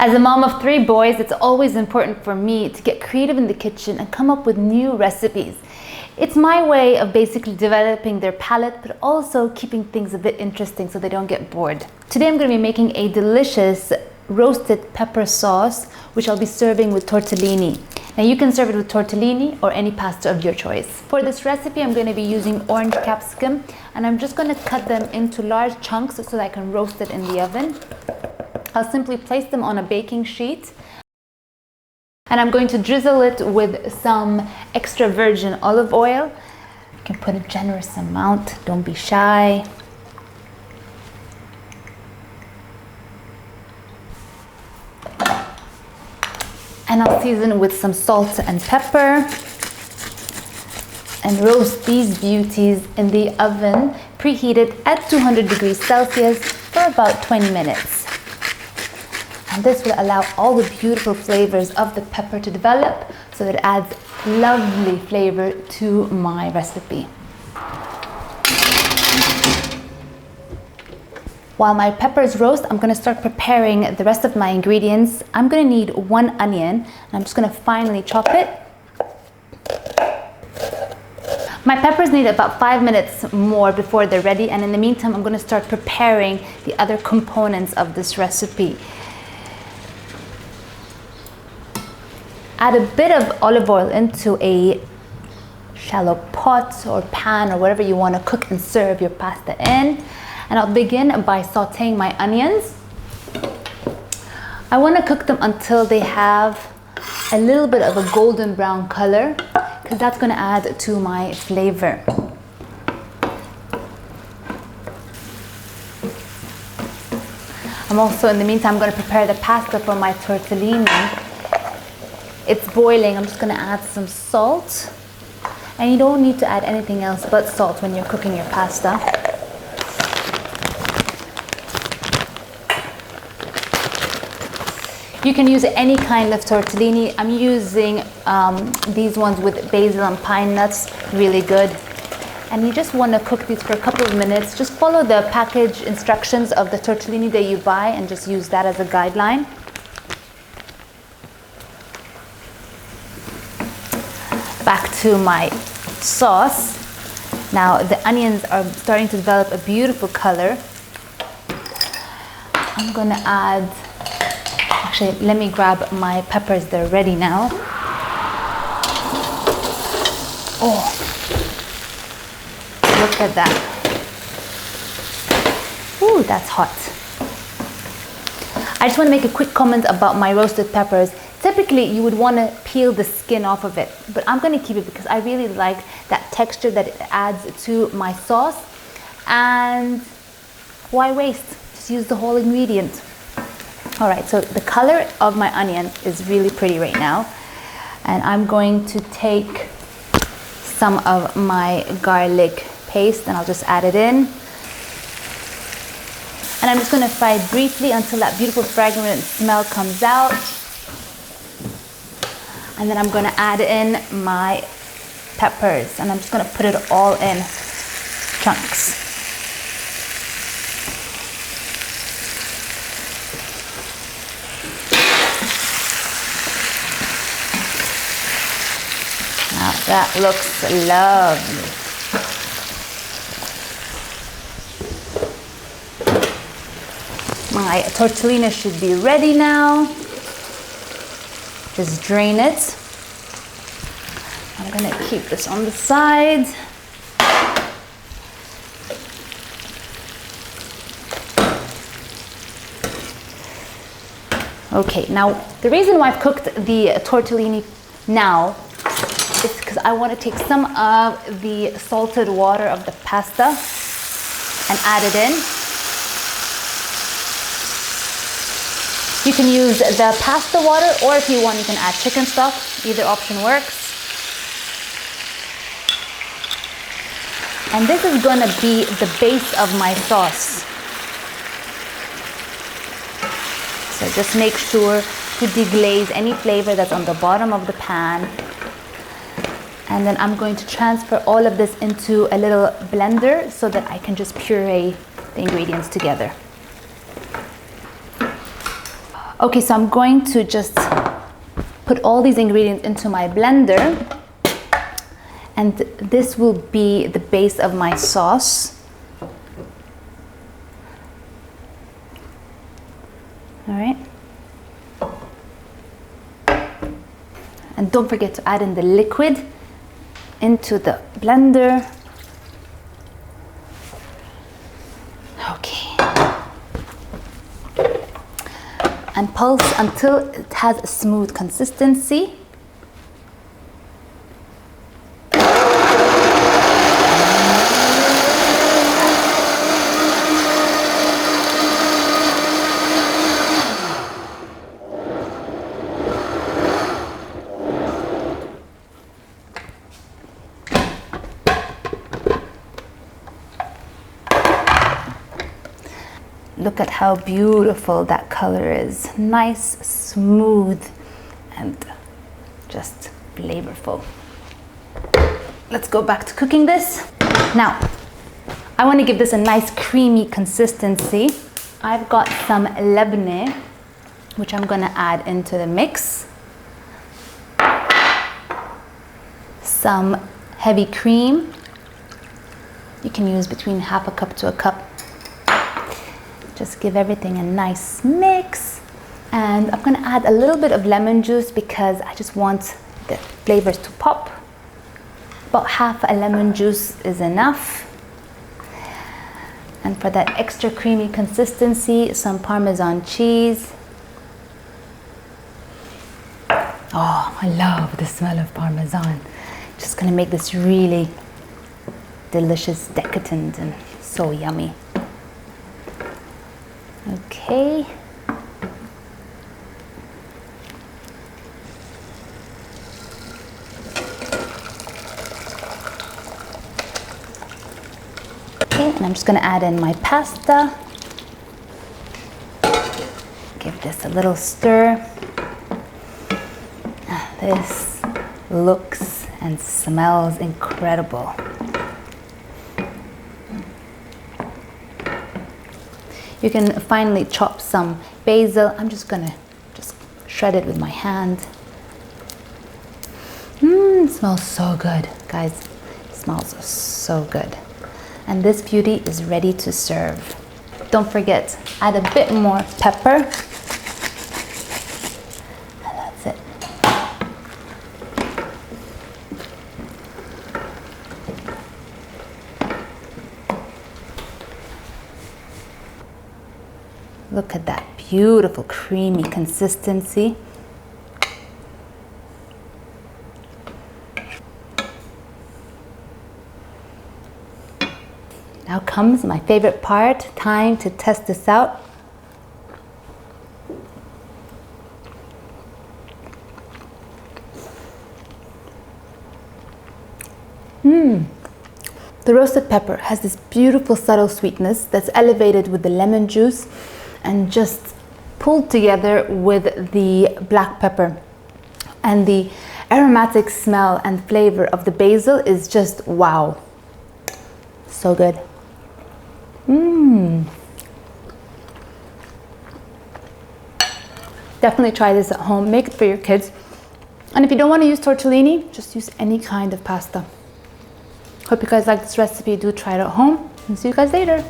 As a mom of 3 boys, it's always important for me to get creative in the kitchen and come up with new recipes. It's my way of basically developing their palate, but also keeping things a bit interesting so they don't get bored. Today I'm going to be making a delicious roasted pepper sauce, which I'll be serving with tortellini. Now you can serve it with tortellini or any pasta of your choice. For this recipe, I'm going to be using orange capsicum, and I'm just going to cut them into large chunks so that I can roast it in the oven. I'll simply place them on a baking sheet, and I'm going to drizzle it with some extra virgin olive oil. You can put a generous amount, don't be shy. And I'll season with some salt and pepper and roast these beauties in the oven, preheated at 200 degrees Celsius for about 20 minutes. And this will allow all the beautiful flavors of the pepper to develop, so that it adds lovely flavor to my recipe. While my peppers roast, I'm going to start preparing the rest of my ingredients. I'm going to need 1 onion, and I'm just going to finely chop it. My peppers need about 5 minutes more before they're ready, and in the meantime, I'm going to start preparing the other components of this recipe. Add a bit of olive oil into a shallow pot or pan or whatever you want to cook and serve your pasta in. And I'll begin by sauteing my onions. I want to cook them until they have a little bit of a golden brown color, because that's going to add to my flavor. I'm also, in the meantime, going to prepare the pasta for my tortellini. It's boiling. I'm just going to add some salt, and you don't need to add anything else but salt when you're cooking your pasta. You can use any kind of tortellini. I'm using these ones with basil and pine nuts, really good. And you just want to cook these for a couple of minutes. Just follow the package instructions of the tortellini that you buy and just use that as a guideline. Back to my sauce. Now the onions are starting to develop a beautiful color. I'm gonna add, actually let me grab my peppers, they're ready now. Oh, look at that. Ooh, that's hot. I just want to make a quick comment about my roasted peppers. Typically, you would want to peel the skin off of it, but I'm going to keep it because I really like that texture that it adds to my sauce. And why waste? Just use the whole ingredient. All right, so the color of my onion is really pretty right now. And I'm going to take some of my garlic paste and I'll just add it in. And I'm just going to fry it briefly until that beautiful fragrant smell comes out. And then I'm going to add in my peppers, and I'm just going to put it all in chunks. Now that looks lovely. My tortellini should be ready now. Just drain it. I'm gonna keep this on the side. Okay, now the reason why I've cooked the tortellini now is because I want to take some of the salted water of the pasta and add it in. You can use the pasta water, or if you want, you can add chicken stock. Either option works. And this is gonna be the base of my sauce. So just make sure to deglaze any flavor that's on the bottom of the pan. And then I'm going to transfer all of this into a little blender so that I can just puree the ingredients together. Okay, so I'm going to just put all these ingredients into my blender, and this will be the base of my sauce. All right. And don't forget to add in the liquid into the blender. Okay. And pulse until it has a smooth consistency. Look at how beautiful that color is. Nice, smooth, and just flavorful. Let's go back to cooking this. Now, I want to give this a nice creamy consistency. I've got some lebne, which I'm going to add into the mix. Some heavy cream. You can use between half a cup to a cup. Just give everything a nice mix. And I'm going to add a little bit of lemon juice because I just want the flavors to pop. About half a lemon juice is enough. And for that extra creamy consistency, some Parmesan cheese. Oh, I love the smell of Parmesan. Just going to make this really delicious, decadent, and so yummy. Okay. Okay, and I'm just going to add in my pasta. Give this a little stir. This looks and smells incredible. You can finally chop some basil. I'm just gonna shred it with my hand. It smells so good, guys. It smells so good. And this beauty is ready to serve. Don't forget, add a bit more pepper. And that's it. Look at that beautiful creamy consistency. Now comes my favorite part, time to test this out. The roasted pepper has this beautiful subtle sweetness that's elevated with the lemon juice and just pulled together with the black pepper. And the aromatic smell and flavor of the basil is just wow. So good. Definitely try this at home. Make it for your kids. And if you don't want to use tortellini, just use any kind of pasta. Hope you guys like this recipe. Do try it at home and see you guys later.